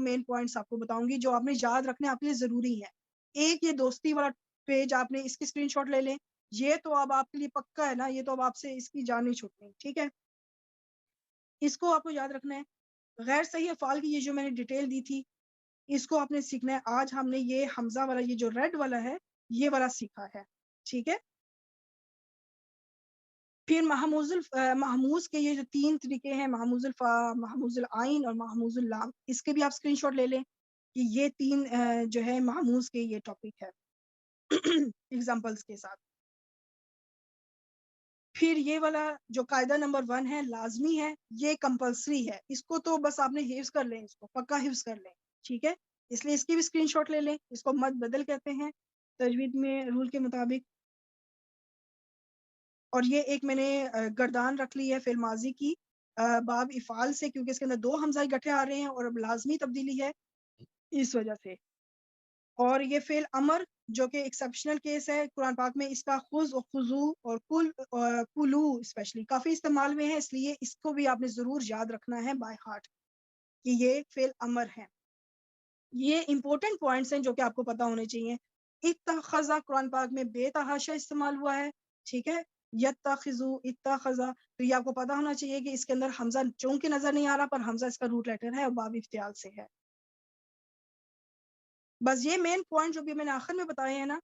Main points آپ کو بتاؤں گی جو آپ نے یاد رکھنے آپ کے لیے ضروری ہے. ایک یہ دوستی والا پیج آپ نے اس کی اسکرین شاٹ لے لیں, یہ تو اب آپ کے لیے پکا ہے نا, یہ تو اب آپ سے اس کی جان نہیں چھوٹنی, ٹھیک ہے. اس کو آپ کو یاد رکھنا ہے. غیر صحیح افعال کی یہ جو میں نے ڈیٹیل دی تھی اس کو آپ نے سیکھنا ہے. آج ہم نے یہ حمزہ والا یہ جو ریڈ والا ہے یہ والا سیکھا ہے, ٹھیک ہے. پھر محموز کے یہ جو 3 طریقے ہیں, محموز الفا, محموز العین اور محموز اللام, اس کے بھی آپ اسکرین شاٹ لے لیں کہ یہ 3 جو ہے محموز کے یہ ٹاپک ہے ایگزامپلس کے ساتھ. پھر یہ والا جو قاعدہ نمبر 1 ہے لازمی ہے, یہ کمپلسری ہے, اس کو تو بس آپ نے حفظ کر لیں, اس کو پکا حفظ کر لیں, ٹھیک ہے. اس لیے اس کی بھی اسکرین شاٹ لے لیں. اس کو مد بدل کہتے ہیں تجوید میں رول کے مطابق. اور یہ ایک میں نے گردان رکھ لی ہے فعل ماضی کی باب افعال سے, کیونکہ اس کے اندر 2 حمزہ اکٹھے آ رہے ہیں اور اب لازمی تبدیلی ہے اس وجہ سے. اور یہ فعل امر جو کہ ایکسیپشنل کیس ہے قرآن پاک میں, اس کا خذ و خضوع اور کلو اسپیشلی کافی استعمال میں ہے, اس لیے اس کو بھی آپ نے ضرور یاد رکھنا ہے بائی ہارٹ کہ یہ فعل امر ہے. یہ امپورٹنٹ پوائنٹس ہیں جو کہ آپ کو پتہ ہونے چاہیے. اتخذا قرآن پاک میں بے تحاشا استعمال ہوا ہے, ٹھیک ہے. یتخذو, اتخذا, تو یہ آپ کو پتہ ہونا چاہیے کہ اس کے اندر حمزہ چونکہ نظر نہیں آ رہا, پر حمزہ اس کا روٹ لیٹر ہے اور باب افتعال سے ہے. بس یہ مین پوائنٹ جو بھی میں نے آخر میں بتائے ہیں نا,